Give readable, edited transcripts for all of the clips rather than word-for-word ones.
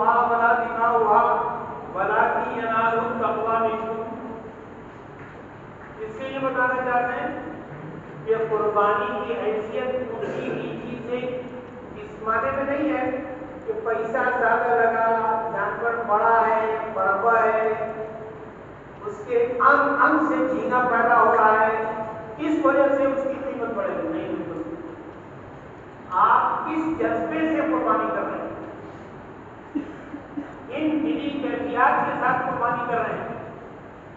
أموالها ولا دماؤها ولكن يناله التقوى منكم. اس سے یہ بتانا چاہتے ہیں کہ قربانی کی حیثیت اسی کی چیز سے اس معنی میں نہیں ہے کہ پیسہ زیادہ لگا، جانور بڑا ہے، برابر ہے، اس کے انگ سے جھینگا پیدا ہو رہا ہے، اس وجہ سے اس کی قیمت بڑھے گی. نہیں، آپ کس جذبے سے قربانی کر رہے ہیں، ان دلی کیفیات کے ساتھ قربانی کر رہے ہیں،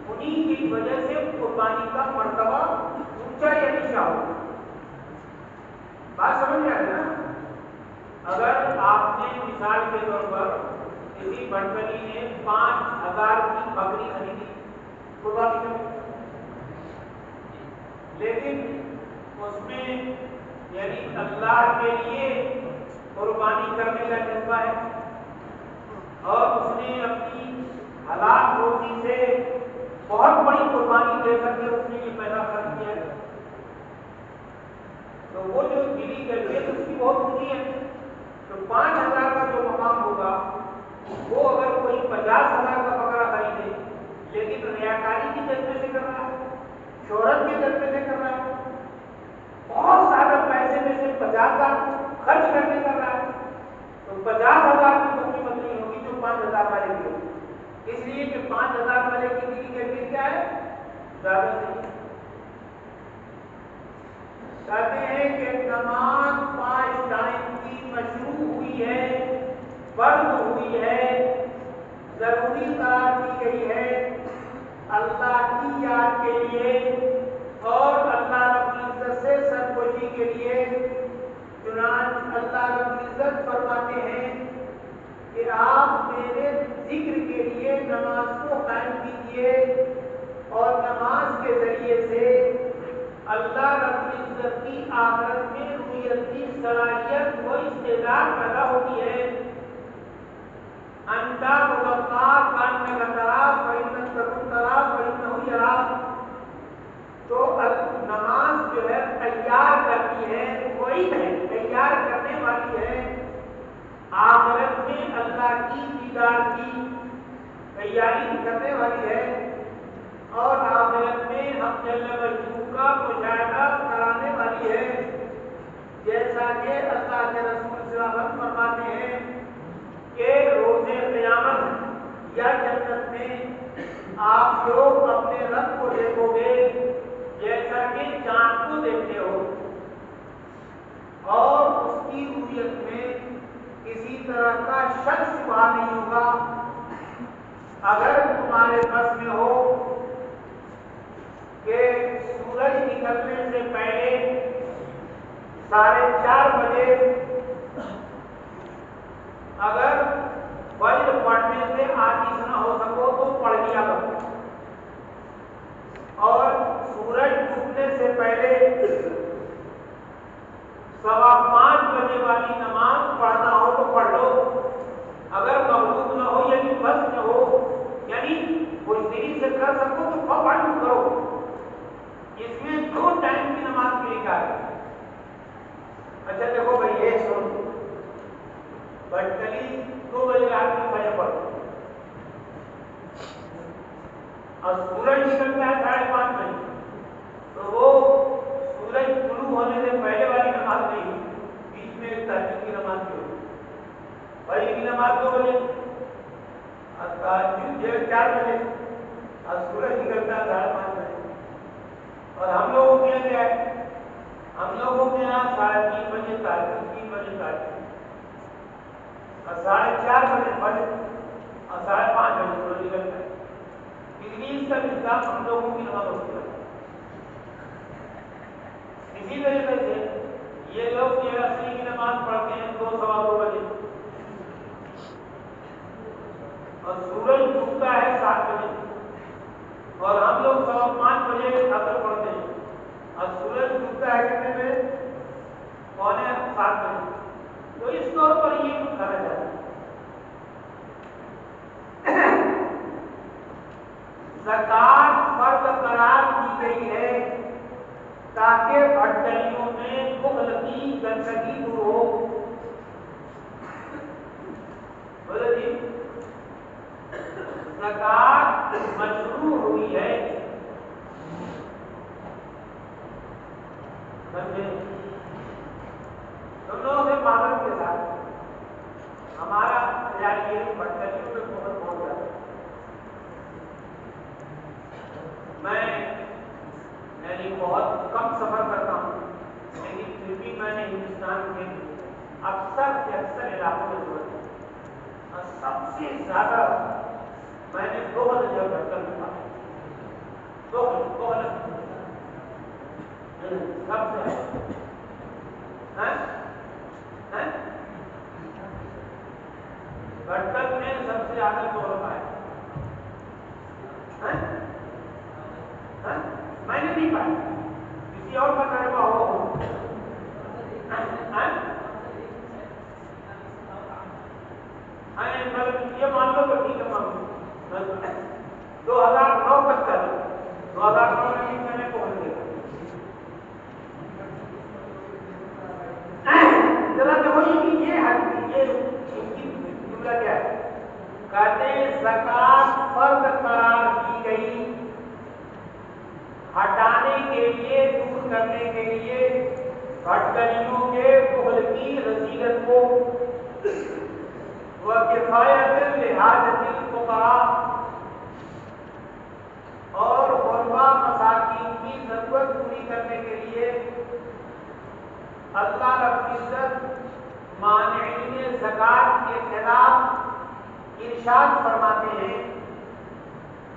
انہی کی وجہ سے قربانی کا مرتبہ اونچا یا نیچا ہو. بات سمجھ میں آ رہی نا؟ اگر آپ نے مثال کے طور پر کسی بڑکلی نے 5,000 کی بکری خریدی قربانی کرنے، لیکن اس میں یعنی اللہ کے لیے قربانی کرنے کا جذبہ ہے اور اس نے اپنی حلال روزی سے بہت بڑی قربانی دے کر کے اس نے یہ پیدا کر دیا ہے، تو وہ جو دلی کیفیت اس کی بہت اونچی ہے. تو 5,000 کا جو مقام ہوگا وہ اگر کوئی 50,000 کا بکرا خریدے لیکن ریاکاری کی جذبے سے کر رہا ہے، شہرت کے جذبے سے کر رہا ہے، بہت زیادہ پیسے میں سے 50,000 خرچ کر کے کر رہا ہے، تو 50,000 کی تو قیمت نہیں ہوگی جو 5,000 والے کی ہوگی. اس لیے کہ 5,000 والے کی دلی کیفیت کیا ہے؟ زیادہ نہیں. کہتے ہیں کہ نماز 5 ٹائم کی مشروع ہوئی ہے، فرض ہوئی ہے، ضروری قرار دی گئی ہے اللہ کی یاد کے لیے اور اللہ رب العزت سے سرگوشی کے لیے. چنانچہ اللہ رب العزت فرماتے ہیں کہ آپ میرے ذکر کے لیے نماز کو قائم کیجیے اور نماز کے ذریعے سے اللہ رب العزت کی آخرت میں رویت کی صلاحیت و استعداد پیدا ہوتی ہے. انتا مغفار کان کا طرف فإن تكن طرف فإنه يراك. تو نماز جو ہے تیار کرتی ہے، وہی ہے تیار کرنے والی ہے، آخرت میں اللہ کی دیدار کی تیاری کرنے والی ہے اور آخرت میں ہم جل وجہ کا مشاہدہ کرانے والی ہے. جیسا کہ اللہ کے رسول صلی اللہ علیہ وسلم فرماتے ہیں کہ روز قیامت یا جنت میں آپ لوگ اپنے رب کو دیکھو گے جیسا کہ چاند کو دیکھتے ہو اور اس کی رویت میں کسی طرح کا شک شبہ نہیں ہوگا. اگر تمہارے بس میں ہو کہ سورج نکلنے سے پہلے 4:30 بجے اگر فجر پڑھنے سے عاجز نہ ہو سکو تو پڑھ لیا کرو، اور سورج ڈوبنے سے پہلے 5:15 بجے والی نماز پڑھنا ہو تو پڑھ لو. اگر مغلوب نہ ہو یعنی بس نہ ہو یعنی کوئی دری سے کر سکو تو پڑھ کرو. اس میں 2 ٹائم کی نماز کے لیے کیا ہے. اچھا دیکھو بھائی یہ سن، بٹکلی 2 بجے رات میں فجر پڑھو اور سورج نکلتا ہے 5:30 بجے، تو وہ سورج طلوع ہونے سے پہلے والی نماز نہیں، بیچ میں ایک تہجد کی نماز کی ہوگی. فجر کی نماز 2 بجے اور تہجد 4 بجے اور سورج نکلتا ہے 5:30 بجے. اور ہم لوگوں کے یہاں کیا ہے؟ ہم لوگوں کے یہاں 3:30 بجے تہجد، 3 بجے تہجد اور 4:30 بجے فجر اور 5:30 بجے سورج نکلتا ہے. اس کا نظام ہم لوگوں کی نماز ہوتی ہے. اسی طریقے سے یہ لوگ جو عصر کی نماز پڑھتے ہیں 2 سوا 2 بجے اور سورج ڈوبتا ہے 7 بجے اور ہم لوگ 5:15 بجے عصر پڑھتے ہیں اور سورج ڈوبتا ہے کتنے میں 6:45 بجے. تو اس طور پر یہ کرا جاتا ہے. زکات فرض قرار کی گئی ہے تاکہ بھٹکلیوں میں بخل کی گندگی دور ہو. بولے جی زکات مشروع ہوئی ہے، سمجھے؟ تم لوگوں سے معذرت کے ساتھ ہمارا ریاضی برتنیوں میں بہت ہو جاتا ہے. میں یعنی بہت کم سفر کرتا ہوں، لیکن پھر بھی میں نے ہندوستان کے اکثر سے اکثر علاقوں میں ضرورت ہے، اور سب سے زیادہ میں نے دو جو برتن میں پایا، دو سب سے برتن میں سب سے زیادہ دو پایا. میں نے نہیں پایا، کسی اور کا تجربہ ہو. یہ مان لو تو ٹھیک ہے، مان لو 2009 تک کا 2009 میں نے پہنچ گیا. ذرا دیکھو یہ جملہ کیا ہے؟ کہتے ہیں زکات فرض قرار کی گئی ہٹانے کے لیے، دور کرنے کے لیے بھٹکنیوں کے بخل کی رذیلت کو، وکفایت لحاظت الفقراء، اور غربا مساکین کی ضرورت پوری کرنے کے لیے. اللہ رب العزت مانعین زکات کے خلاف ارشاد فرماتے ہیں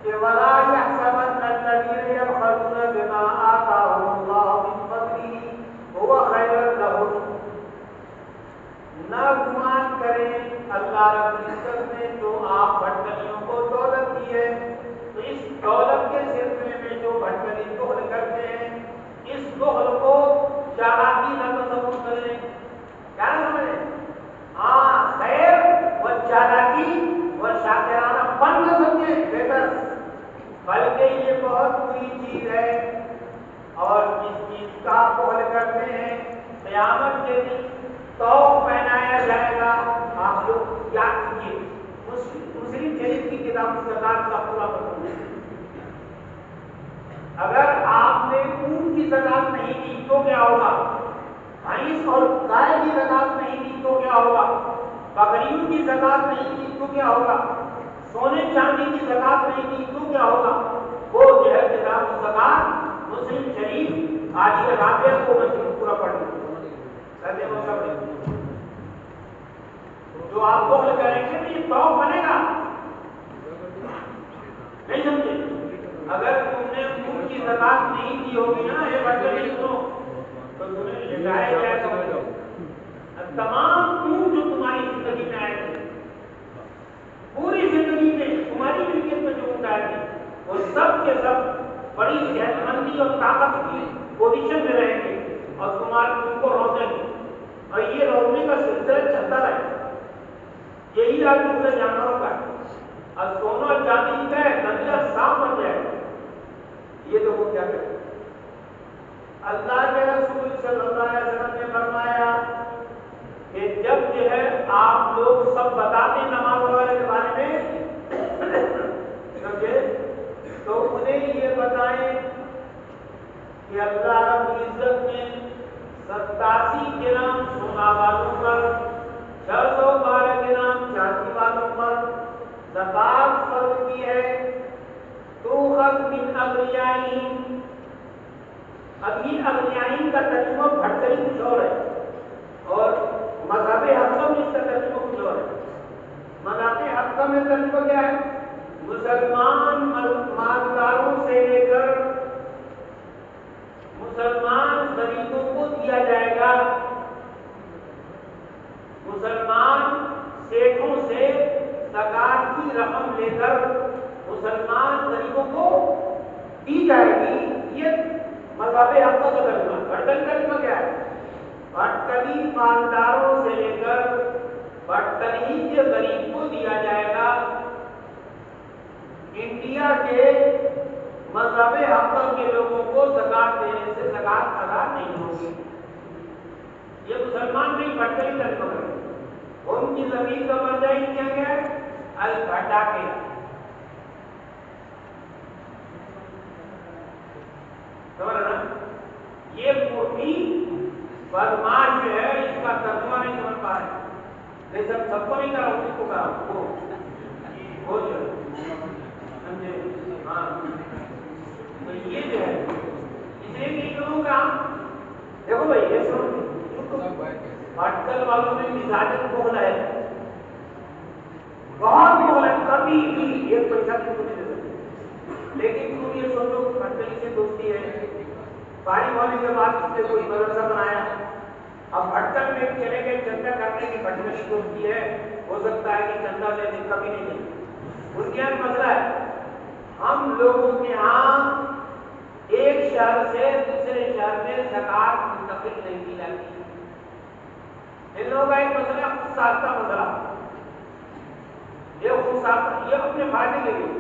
کہ وَلَا يَحْسَبَنَّ الَّذِينَ يَبْخَلُونَ بِمَا آتَاهُمُ اللَّهُ مِنْ فَضْلِهِ هُوَ خَيْرًا لَهُمْ. نہ گمان کریں اللہ رب العزت نے جو آپ بھٹکنیوں کو دولت دی ہے، تو اس دولت کے سلسلے میں جو بھٹکنی دخل کرتے ہیں، اس دخل کو چالاکی نہ تصور کریں. کیا نہ سمجھیں؟ ہاں خیر و چالاکی و شاکرانہ پن نہ سمجھیں بہتر، بلکہ یہ بہت بری چیز ہے. اور جس چیز کا دخل کرتے ہیں قیامت کے دن توق پہنایا جائے گا. آپ لوگ یاد کیجیے مسلم شریف کی کتاب زکات کا پورا مضمون ہے. اگر آپ نے اونٹ کی زکات نہیں دی تو کیا ہوگا؟ بھینس اور گائے کی زکات نہیں دی تو کیا ہوگا؟ بکریوں کی زکات نہیں دی تو کیا ہوگا؟ سونے چاندی کی زکات نہیں دی تو کیا ہوگا؟ وہ جو ہے کتاب زکات مسلم شریف آج کے رابطے کو مضمون پورا پڑھ لیں. جو آپ بخل کریں گے تو یہ توق بنے گا. نہیں سمجھے؟ اگر تم نے اونٹ کی زکات نہیں دی ہوگی نا، یہ بات نہیں سنو، تو تمہیں لٹایا جائے گا. تمام اونٹ جو تمہاری زندگی میں آئے تھے، پوری زندگی میں تمہاری ملکیت میں جو اونٹ آئے تھے، وہ سب کے سب بڑی صحت مندی اور طاقت کی پوزیشن میں رہیں گے، اور تم کو روکیں گے، اور یہ روکنے کا سلسلہ چلتا رہے گا. یہی آج دوسرے جانوروں کا ہے. اور سونا چاندی کا ہے دنیا صاف بن جائے گا. یہ تو وہ کیا کرے؟ اللہ کے رسول صلی اللہ علیہ وسلم نے فرمایا کہ جب جو ہے آپ لوگ سب بتاتے ہیں نماز وغیرہ کے بارے میں، سمجھے، تو انہیں یہ بتائیں کہ اللہ رب العزت نے 87 کے نام سونا والوں پر، 612 کے نام چاندی والوں پر زکات فرض کی ہے. تؤخذ من اغنیائہم. اب یہ اغنیائین کا ترجمہ بھٹکری کچھ اور ہے، اور مذہب حقہ میں اس کا ترجمہ کچھ اور ہے. مذہب حقہ میں ترجمہ کیا ہے؟ مسلمان مالداروں سے لے کر مسلمان غریبوں کو دیا جائے گا. مسلمان سیٹھوں سے زکات کی رقم لے کر مسلمان غریبوں کو دی جائے گی. یہ مذہب حقہ کا ترجمہ. بھٹکلی ترجمہ کیا ہے؟ بھٹکلی مالداروں سے لے کر بھٹکلی کے غریب کو دیا جائے گا. انڈیا کے مذہب حقہ کے لوگوں کو زکات دینے سے زکات ادا نہیں ہوگی. یہ مسلمان نہیں بھٹکلی ترجمہ کریں. ان کی زمین کا قبضہ ہی کیا گیا البھٹاکے، سمجھ رہے نا؟ یہ پورنی بدماش جو ہے اس کا ترجمہ نہیں سمجھ پا رہے، نہیں سب کو نہیں کرا، اسی کو کرا وہ جو سمجھے، ہاں تو یہ جو ہے اس لیے کہ لوگوں کا دیکھو بھائی یہ سنو، بھٹکل والوں میں مزاجت بہت ہے، بہت بہت ہے، کبھی بھی ایک پیسہ بھی نہیں دے سکتے، لیکن تم یہ سوچو بھٹکلی سے دوستی ہے، بھائی ہونے کے بعد اس نے کوئی مدرسہ بنایا، اب بھٹکل میں چلے گئے چندہ کرنے کی بھٹکلی دوستی ہے، ہو سکتا ہے کہ چندہ لینے کبھی نہیں دے، ان کے یہاں مسئلہ ہے، ہم لوگوں کے ہاں ایک شہر سے دوسرے شہر میں زکات منتقل نہیں کی جاتی، ان لوگوں کا ایک مسئلہ خصوصیات کا مسئلہ، یہ خصوصیات یہ اپنے فائدے کے لیے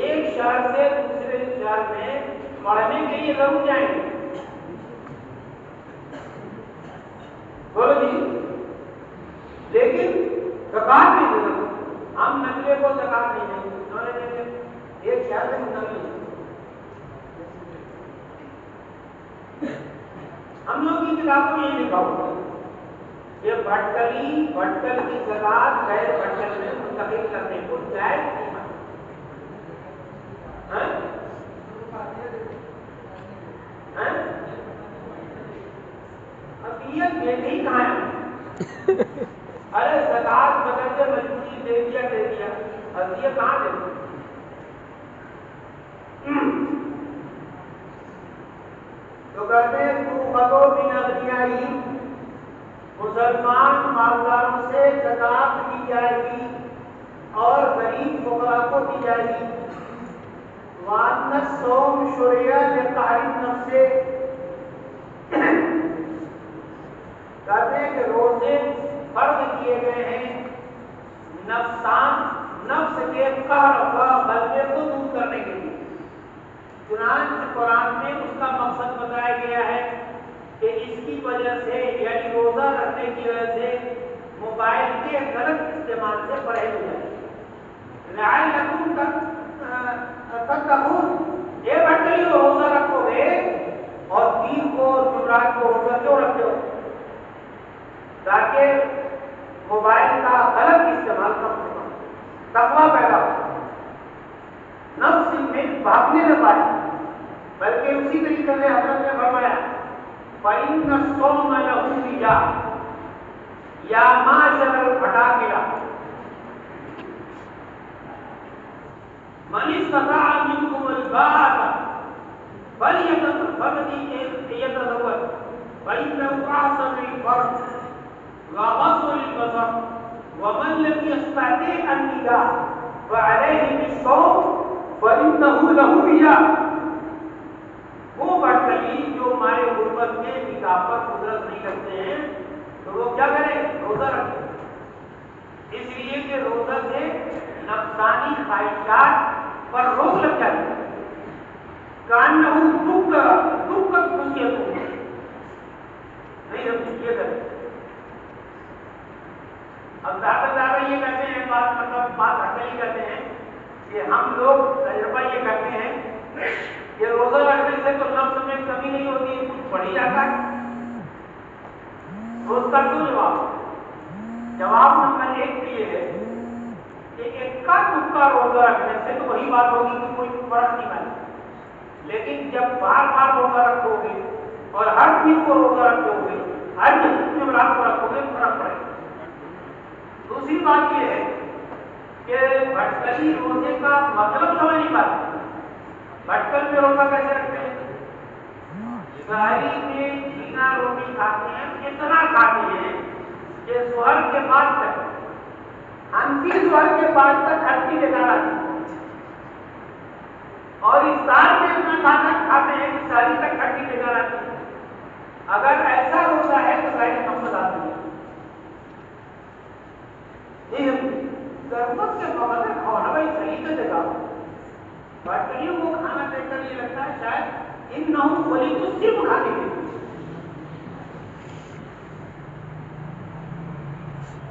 ایک شہر سے دوسرے شہر میں پڑھنے کے لیے ضرور جائیں گے، بولو جی، لیکن زکات نہیں دے سکتے، ہم نقلے کو زکات نہیں دیں گے، ایک شہر سے منتقل، ہم لوگ کی کتابوں میں یہ لکھا ہوتا ہے یہ بھٹکل کی زکات غیر بھٹکل میں منتقل کرنے کو جائز نہیں ہے، عطیت دیتی کہاں ہے؟ ارے زکات بغیر مجبوری دے دیا عطیت کہاں دے دی؟ تو کہتے ہیں تو خطو بن اغنیائی، مسلمان مالداروں سے زکات کی جائے گی اور غریب فقراء کو دی جائے گی، وَأَنَّ الصَّوْمَ شُرِعَ لِقَهْرِ النَّفْسِ، کہتے ہیں کہ روزے فرض کیے گئے ہیں نفس کے قہر و غلبے کو دور کرنے کے لیے، چنانچہ قرآن میں اس کا مقصد بتایا گیا ہے کہ اس کی وجہ سے یعنی روزہ رکھنے کی وجہ سے موبائل کے غلط استعمال سے پرہیز ہو جائے، لعلکم تتقون، یہ بھٹکلی ہو روزہ رکھو گے اور پیر کو جمعرات کو روزہ کیوں رکھتے ہو؟ تاکہ موبائل کا غلط استعمال کم سے کم، تقویٰ پیدا ہو، نفس میں بھاگنے نہ پائے، بلکہ اسی طریقے سے حضرت نے فرمایا فَإِنَّ الصَّوْمَ لَهُ وِجَاءٌ یا معاشر البھٹاکلہ من استطاع منکم الباءۃ فلیتزوج فإنه أحسن للفرج وغض للبصر ومن لم يستطع النکاح فعليه بالصوم فإنه له وجاء، وہ بھٹکلی جو ہمارے غربت میں نکاح پر قدرت نہیں کرتے ہیں تو وہ کیا کریں؟ روزہ رکھیں، اس لیے کہ روزہ سے نفسانی خواہشات پر روک لگ جاتی ہے، کانہو دکھ خوشیت ہو نہیں ہم یہ کریں۔ اب زیادہ یہ کہتے ہیں بات ہٹکلی کہتے ہیں کہ ہم لوگ تجربہ یہ کرتے ہیں کہ روزہ رکھنے سے تو نفس میں کمی نہیں ہوتی، کچھ بڑھ ہی جاتا ہے، تو اس کا کیوں جواب نمبر 1 یہ ہے کہ اکا دکا روزہ رکھنے سے تو وہی بات ہوگی کہ کوئی فرق نہیں پڑے، لیکن جب بار بار روزہ رکھو گے اور ہر دن کو روزہ رکھو گے، ہر دن رات کو رکھو گے، فرق پڑے گا۔ دوسری بات یہ ہے کہ بھٹکلی روزے کا مطلب سمجھ نہیں پاتے، بھٹکل میں روزہ کیسے رکھتے ہیں؟ سحری میں جینا روٹی کھاتے ہیں، اتنا کھاتے ہیں کہ ظہر کے بعد تک، انفی ظہر کے بعد تک ہڈی بیکار آتی ہے، اور افطار میں اتنا کھانا کھاتے ہیں کہ سحری تک ہڈی بیکار آتی ہے۔ اگر ایسا روزہ ہے تو غیر محمد آتی ہے، ضرورت کے بغیر کھانا بھائی صحیح سے جگہ، بھٹکلیوں کو کھانا دیکھ کر یہ لگتا ہے شاید ان نہوں ولی کو صرف کھانے کے لیے،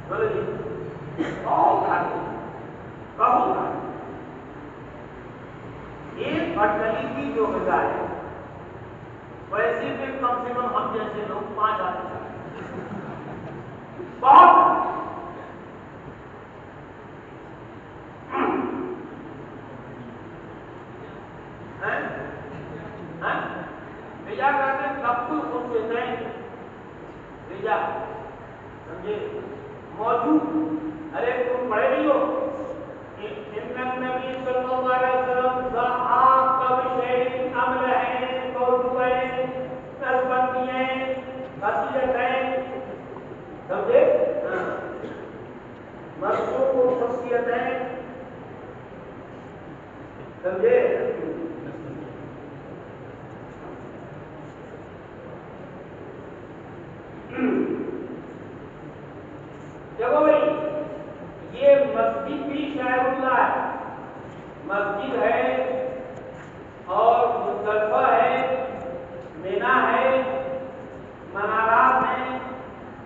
بولو جی بہت آدمی بہت آدمی ایک بھٹکلی کی جو غذا ہے ویسے میں کم سے کم ہم جیسے لوگ 5 آدمی بہت بھیجا کرتے کپل خود سے دیں بھیجا سمجھے موجود ارے تم پڑھے نہیں ہو نبی صلی اللہ علیہ وسلم صحاب کا شہری عمل ہے موضوع ہے نسبتی ہیں خاصیت ہے سمجھے مرسوم و خصیت ہے سمجھے دیکھو بھائی یہ مسجد بھی شاعر اللہ ہے مسجد ہے اور مزدلفہ ہے مینا ہے منارات ہیں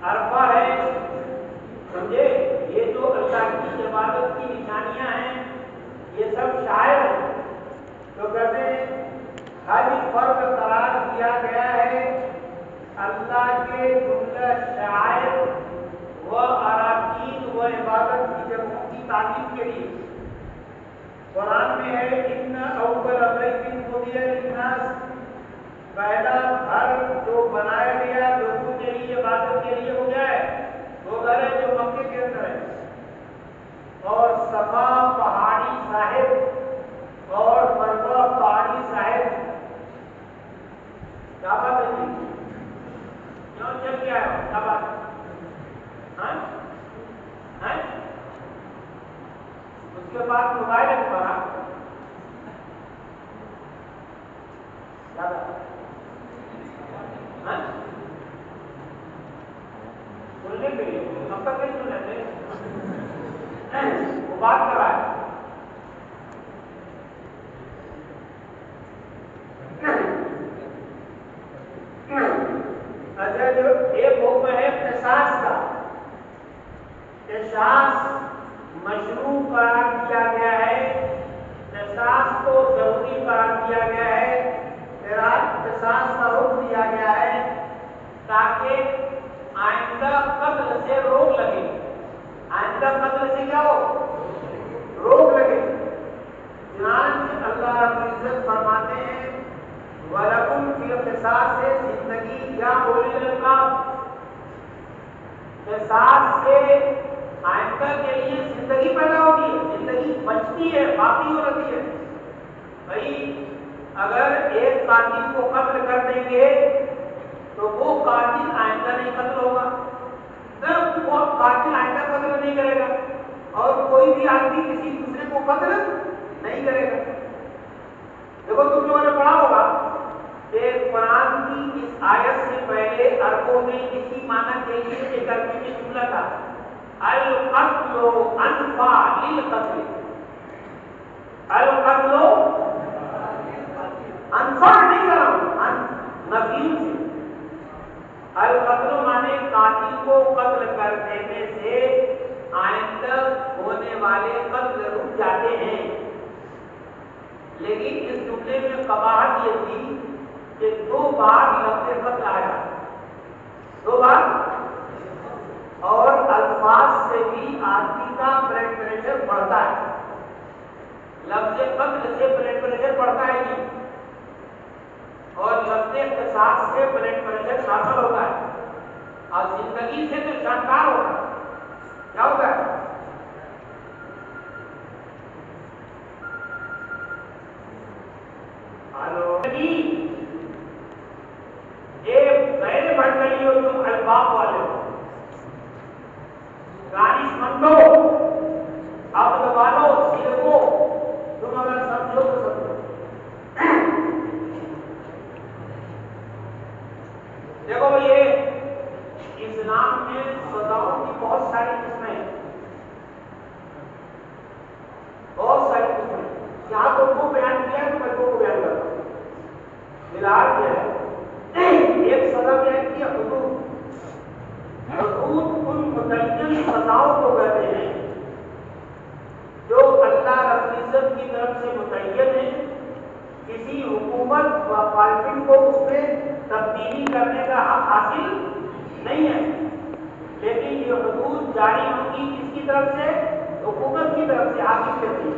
عرفہ ہے سمجھے یہ جو اللہ کی عبادت کی نشانیاں ہیں یہ سب شاعر ہیں تو کہتے ہیں حج فرض قرار دیا گیا ہے اللہ کے جملہ شاعر و اراکین و عبادت کی جگہوں کی تعلیم کے لیے قرآن میں ہے ان اول بیت وضع للناس پہلا گھر جو بنایا گیا لوگوں کے لیے عبادت کے لیے ہو گیا ہے وہ گھر ہے جو مکے کے اندر ہے اور صفا پہاڑی صاحب اور مروہ پہاڑی صاحب کیا بات ہے جی کیوں چل گیا ہے کیا بات ہے اس کے بعد موبائل ہے تمہارا کیا بات سننے کے لیے اب تک نہیں سن لیتے وہ بات کر رہا ہے اچھا جو ایک حکم ہے قصاص کا قصاص مشروع قرار دیا گیا ہے قصاص کو ضروری قرار دیا گیا ہے قصاص کا حکم دیا گیا ہے تاکہ آئندہ قتل سے روک لگے آئندہ قتل سے کیا ہو روک لگے چنانچہ اللہ رب العزت فرماتے ہیں وَلَكُمْ فِي الْقِصَاصِ زندگی یا اولی الالباب قصاص سے آئندہ کے لیے زندگی پیدا ہوگی زندگی بچتی ہے باقی ہو رہتی ہے بھائی اگر ایک قاتل کو قتل کر دیں گے تو وہ قاتل آئندہ نہیں قتل ہوگا وہ قاتل آئندہ قتل نہیں کرے گا اور کوئی بھی آدمی کسی دوسرے کو قتل نہیں کرے گا دیکھو تم لوگوں نے پڑھا ہوگا کہ قرآن کی اس آیت سے پہلے عربوں میں اسی معنی کے لیے ایک عربی میں جملہ تھا القتل انفع للقتل القتل انفع نہیں کر رہا ہوں نفی سے القتل مانے قاتل کو قتل کر دینے سے آئندہ ہونے والے قتل رک جاتے ہیں لیکن اس جملے میں قباحت یہ تھی کہ 2 بار لفظ قتل آیا 2 بار اور الفاظ سے بھی آدمی کا بلڈ پریشر بڑھتا ہے لفظ قتل سے بلڈ پریشر بڑھتا ہے نہیں اور لفظ قصاص سے بلڈ پریشر نارمل ہوتا ہے اور زندگی سے تو شاندار ہوتا ہے کیا ہوتا ہے غیر بھٹکلی ہو تم الباب والے ہو دانش مندو عقل والو سیرکو تم اگر سمجھو تو سمجھو دیکھو بھائی اسلام میں سزاؤں کی بہت ساری قسمیں ہیں بہت ساری قسمیں یہاں تو وہ بیان کیا ہے تو میں کو بیان کرتا ہوں فی الحال کیا ہے ایک سزا بیان کیا حدود حدود ان متعین سزاؤں کو کہتے ہیں جاری ہوں گی کس کی طرف سے؟ حکومت کی طرف سے، حاکم کے ذریعے۔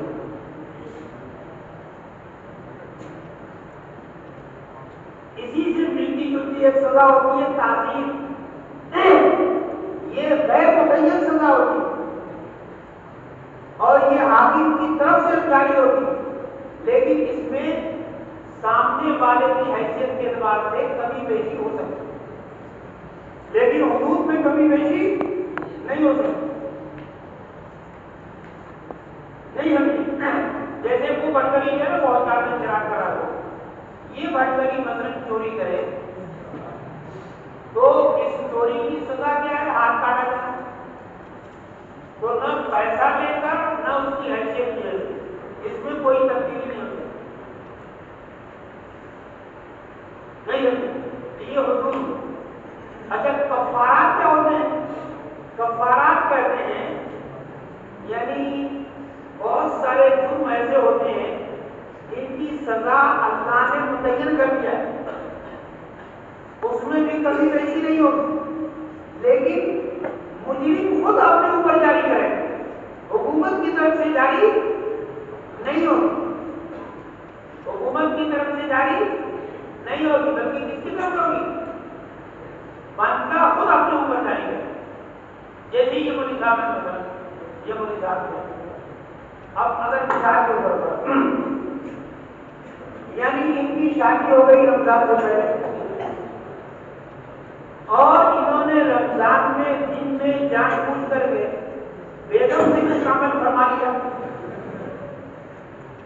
اسی سے ملتی جلتی ایک سزا ہوتی ہے تعزیر، یہ غیر متعین سزا ہوتی ہے اور یہ حاکم کی طرف سے جاری ہوتی ہے، لیکن اس میں سامنے والے کی حیثیت کے اعتبار سے کمی بیشی ہو سکتی ہے، لیکن حدود میں کمی بیشی نہیں ہو سکتی۔ نہیں سمجھی؟ جیسے وہ بھٹکری ہے نا، بہت آدمی شراب کرا دو، یہ بھٹکری مثلاً چوری کرے تو اس چوری کی سزا کیا ہے؟ ہاتھ کاٹا جانا۔ تو نہ پیسہ لے کر نہ اس کی حیثیت لے کر، اس میں کوئی تبدیلی نہیں ہوتی۔ نہیں یہ حدود۔ اچھا کفارات کیا ہوتے ہیں؟ کفارات کہتے ہیں یعنی بہت سارے جرم ایسے ہوتے ہیں جن کی سزا اللہ نے متعین کر دیا ہے، اس میں بھی کبھی بیشی نہیں ہوتی، لیکن مجرم خود اپنے اوپر جاری کرے، حکومت کی طرف سے جاری نہیں ہوتی، حکومت کی طرف سے جاری نہیں ہوگی، بلکہ کس کی طرف ہوگی؟ بندہ خود اپنے اوپر جاری کرے۔ جیسے یہ مولوی صاحب ہے، مثلا یہ مولوی صاحب ہے، اب اگر مثال کے طور پر یعنی ان کی شادی ہو گئی رمضان سے پہلے اور انہوں نے رمضان میں دن میں جان بوجھ کر کے بیگم سے کچھ عمل فرما لیا،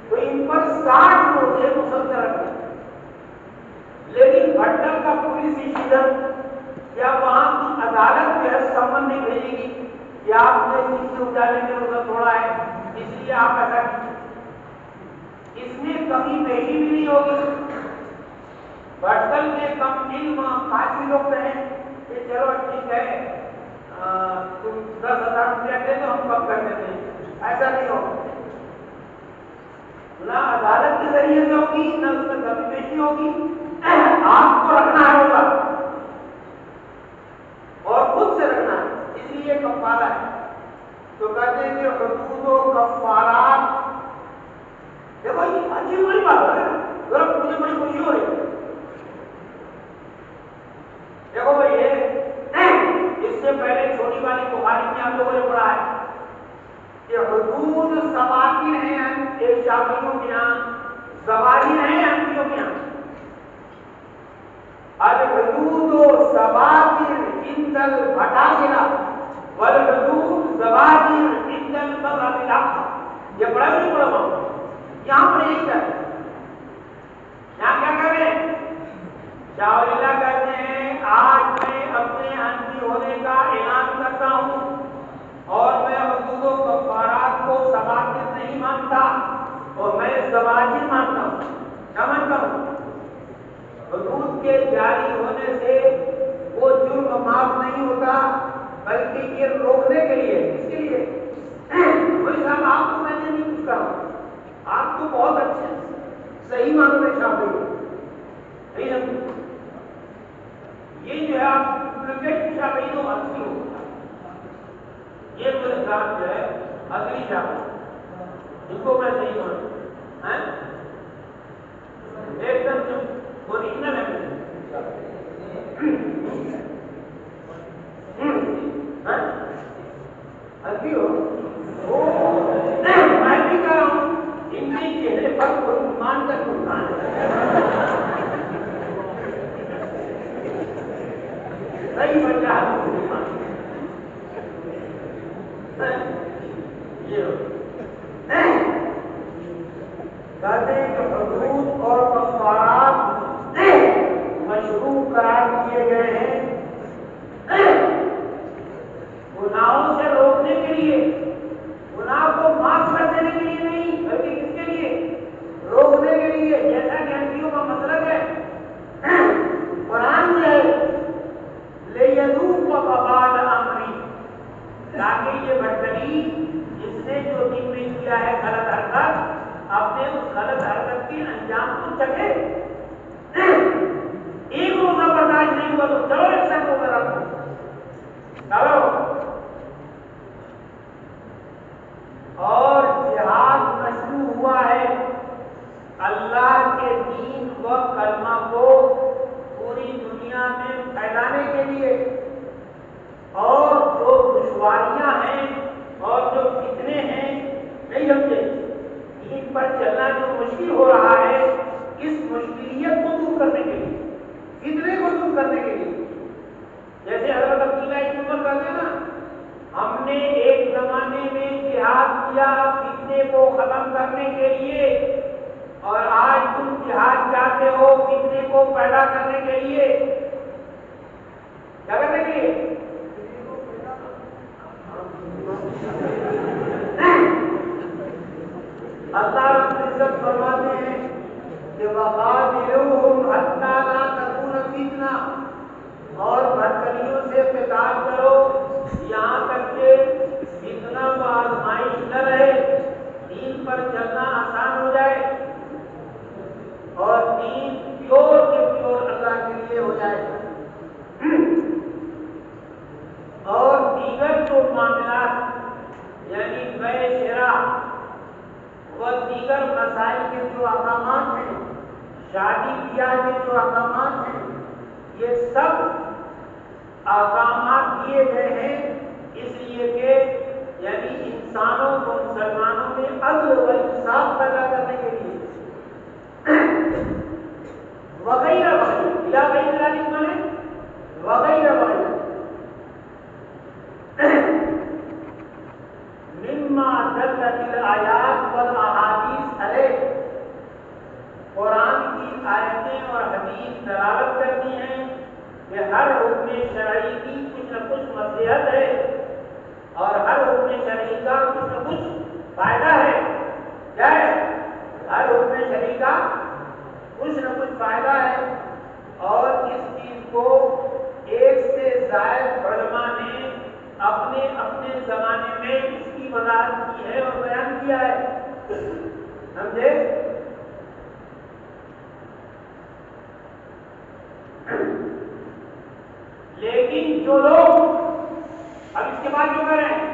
تو ان پر 60 روزے مسلسل رکھے، لیکن بھٹکل کا پولیس اسٹیشن یا وہاں کی عدالت جو ہے سمن نہیں بھیجے گی کہ آپ نے کسی اجالے میں روزہ توڑا ہے اس لیے آپ ایسا کیجیے، اس میں کمی بیشی بھی نہیں ہوگی۔ بھٹکل کے کم علم قاضی لوگ کہیں کہ چلو ٹھیک ہے تم 10,000 روپیہ دے دو ہم کم کر دیتے ہیں، ایسا نہیں ہوگا، نہ عدالت کے ذریعے سے ہوگی نہ اس میں کمی بیشی ہوگی، آپ کو رکھنا ہے ہوگا اور خود سے رکھنا ہے، اس لیے کفارہ ہے۔ تو کہتے ہیں کہ حدود و کفارات، دیکھو یہ اچھی بڑی بات ہے، مجھے بڑی خوشی ہو رہی ہے۔ دیکھو بھائی اس سے پہلے چھوٹی والی بخاری میں ہم لوگوں نے پڑھا ہے کہ حدود سواتر ہیں ایک شافعیوں کے یہاں، زواجر ہیں حنفیوں کے یہاں۔ الحدود سواتر عند البھٹاجرہ والحدود زواجر عند المذہب الاحمر۔ یہ پڑھا نہیں پڑھا ہوا؟ یہاں پر یہی کہتے ہیں، یہاں کیا کہہ رہے ہیں؟ شاہ ولی اللہ کہتے ہیں آج میں اپنے حنفی ہونے کا اعلان کرتا ہوں اور میں حدود و کفارات کو سواتر نہیں مانتا اور میں زواجر مانتا ہوں۔ کیا مانتا ہوں؟ حدود کے جاری ہونے سے وہ جرم معاف نہیں ہوتا، بلکہ یہ روکنے کے لیے، کس کے لیے؟ وہی صاحب آپ کو میں نے نہیں کچھ کہا، آپ تو بہت اچھے ہیں، صحیح مانو میں شافعی ہوں، یہ جو ہے آپ شافعی تو اصلی ہو، یہ میرے ساتھ جو ہے اصلی شافعی، ان کو میں صحیح مانوں ایک دم سے اوریجنل ہے۔ اصلی ہو میں بھی کہہ رہا ہوں ان کے چہرے پر کوئی ایمان کا نقصان ہے، صحیح بچہ ہے کہتے ہیں کہ حدود اور کفارات مشروع قرار دیے گئے ہیں گناہوں سے روکنے کے لیے، گناہ کو معاف کر دینے کے لیے نہیں، بلکہ کس کے لیے؟ روکنے کے لیے۔ جیسا کہ حنفیوں کا مطلب ہے قرآن میں ہے لِيَذُوقَ وَبَالَ أَمْرِهِ، تاکہ یہ بھٹکری جس نے جو دن میں کیا ہے غلط حرکت، اپنے اس غلط حرکت کے انجام کو چکے۔ ایک روزہ برداشت نہیں ہوا تو چلو ایک ساتھ روزہ رکھو، چلو دیا فتنے کو ختم کرنے کے لیے، اور آج تم جہاد جاتے ہو فتنے کو پیدا کرنے کے لیے. کیا کرنے کے لیے؟ اللہ رب العزت فرماتے ہیں کہ وَقَاتِلُوهُمْ حَتَّىٰ لَا تَكُونَ فِتْنَةٌ، اور بھٹکلیوں سے قتال کرو یہاں تک کہ فتنہ و آزمائش نہ رہے، دین پر چلنا آسان ہو جائے اور دین پیور کے پیور اللہ کے لیے ہو جائے. اور دیگر جو معاملات یعنی بے شرع و دیگر مسائل کے جو احکامات ہیں، شادی بیاہ کے جو احکامات ہیں، یہ سب احکامات دیے گئے ہیں اس لیے کہ یعنی انسانوں کو مسلمانوں میں عدل و انصاف پیدا کرنے کے لیے. وغیرہ وغیرہ یا وغیرہ لکھنے وغیرہ وغیرہ مما دلت الآیات والاحادیث علیہ، قرآن کی آیتیں اور حدیث دلالت کرتی ہیں کہ ہر حکم شرعی کی کچھ نہ کچھ مصلحت ہے اور ہر حکم شرعی کا کچھ نہ کچھ فائدہ ہے. کیا ہے؟ ہر حکم شرعی کا کچھ نہ کچھ فائدہ ہے. اور اس چیز کو ایک سے زائد علماء نے اپنے اپنے زمانے میں اس کی وضاحت کی ہے اور بیان کیا ہے. سمجھے؟ لیکن جو لوگ اب اس کے بعد جو کر رہے ہیں،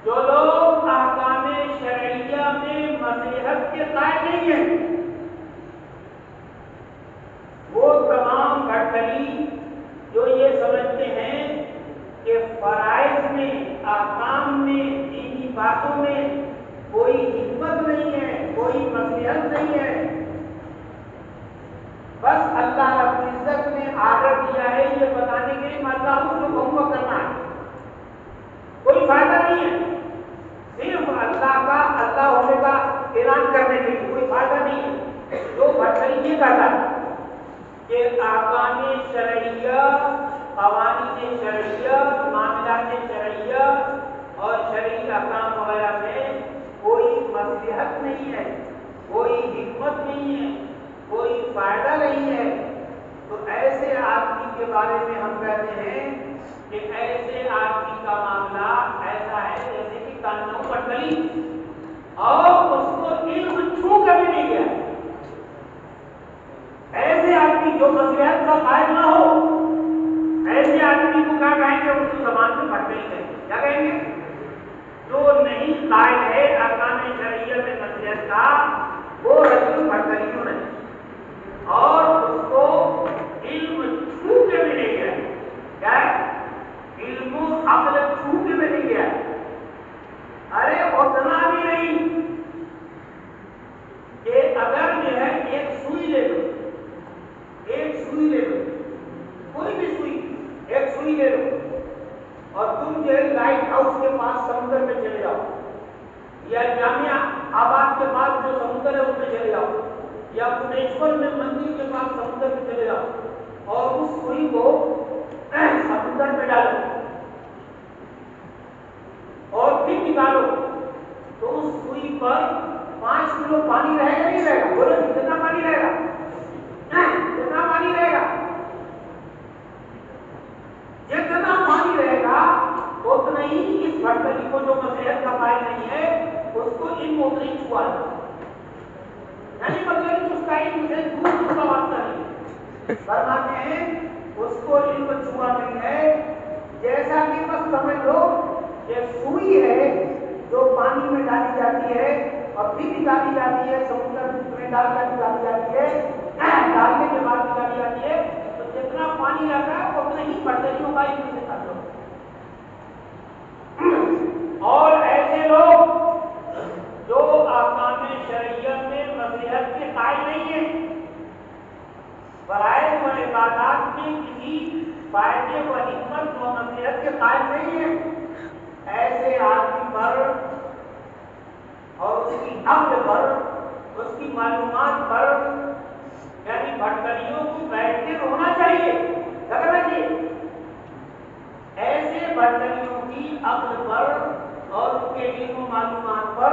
جو لوگ احکام شرعیہ میں مصلحت کے قائل نہیں ہیں، وہ تمام بھٹکلی جو یہ سمجھتے ہیں کہ فرائض میں، احکام میں، دینی باتوں میں کوئی حکمت نہیں ہے، کوئی مصلحت نہیں ہے، بس اللہ رب العزت نے آرڈر دیا ہے یہ بتانے کے لیے اللہ کو جو کہوں گا کرنا ہے، کوئی فائدہ نہیں ہے. صرف اللہ کا اللہ ہونے کا اعلان کرنے کے لیے کوئی فائدہ نہیں ہے. جو بھٹکلی یہ کہتا ہے کہ احکام شرعیہ، قوانین شرعیہ، معاملات شرعیہ اور شرعی احکام وغیرہ میں کوئی مصلحت نہیں ہے، کوئی حکمت نہیں ہے، کوئی فائدہ نہیں ہے، تو ایسے آدمی کے بارے میں ہم کہتے ہیں کہ ایسے آدمی کا معاملہ ایسا ہے جیسے کہ کانوں پٹلی اور اس کو علم چھو کر بھی نہیں گیا. ایسے آدمی جو مصلحت کا قائل نہ ہو، ایسے آدمی کو کیا کہیں گے؟ اس کی زبان میں پٹلی کہیں گے. کیا کہیں گے؟ جو نہیں قائل ہے احکام شرعیہ میں مصلحت کا، وہ رجل بھٹکلیوں نہیں، اور اس کو علم چھو کے بھی نہیں گیا. کیا ہے؟ علم عقل چھو کے بھی نہیں گیا. ارے اتنا بھی نہیں کہ اگر جو ہے ایک سوئی لے لو، ایک سوئی لے لو، کوئی بھی سوئی، ایک سوئی لے لو اور تم جو ہے لائٹ ہاؤس کے پاس سمندر میں چلے جاؤ، یا جامعہ آباد کے پاس جو سمندر ہے اس میں چلے جاؤ، یا بھونیشور میں مندر کے پاس سمندر میں چلے جاؤ اور اس سوئی کو سمندر میں ڈالو اور پھر نکالو، تو اس سوئی پر 5 کلو پانی رہے گا نہیں رہے گا؟ بولو کتنا پانی رہے گا؟ کتنا پانی رہے گا؟ جتنا پانی رہے گا اتنا ہی اس بھٹکلی کو جو مصلحت کا قائل نہیں ہے اس کو علم اتنا ہی چھوا ہے. یعنی مطلب اس کا علم سے دور اس کا واسطہ نہیں. فرماتے ہیں اس کو علم چھوا نہیں ہے. جیسا کہ بس سمجھ لو یہ سوئی ہے جو پانی میں ڈالی جاتی ہے اور پھر نکالی جاتی ہے، سمندر میں ڈال کر نکالی جاتی ہے، ڈالنے کے بعد نکالی جاتی ہے، تو جتنا پانی رہتا ہے اتنا ہی بھٹکلیوں کا علم سے تعلق. اور ایسے لوگ جو احکام شرعیہ میں مصلحت کے قائل نہیں ہیں، فرائض و عبادات میں کسی فائدے و حکمت و مصلحت کے قائل نہیں ہیں، ایسے آدمی پر معلومات پر یعنی بھٹکلیوں کو بیٹھ کے ہونا چاہیے، کیا کرنا چاہیے؟ ایسے بھٹکلیوں کی عقل پر اور ان کے علم و معلومات پر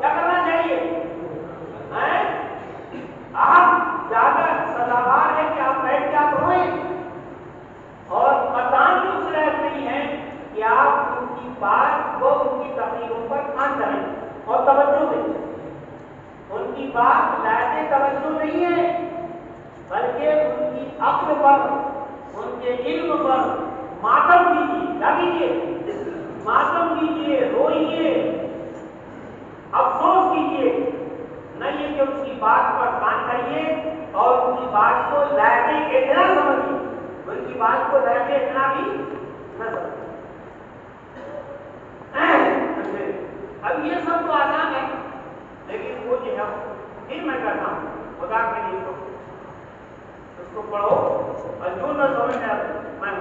کیا کرنا چاہیے؟ آپ زیادہ سزاوار ہے کہ آپ بیٹھ کے آپ روئیں، اور قطعاً بھی اس لائق نہیں ہے کہ آپ ان کی بات کو ان کی تقریروں پر کان کریں اور توجہ دیں۔ ان کی بات لائق توجہ نہیں ہے، بلکہ ان کی عقل پر، ان کے علم پر ماتم کیجیے، کیا کیجیے؟ ماتم کیجیے، روئیے، افسوس کیجیے، نہ یہ کہ اس کی بات پر کان کریے اور ان کی بات کو لائق اتنا سمجھیے، ان کی بات کو لائق اتنا بھی نہ سمجھیے۔ اب یہ سب تو آسان ہے، لیکن وہ جو ہے پھر میں کرتا ہوں خدا کے لیے، اس کو پڑھو اور جو نہ سمجھ میں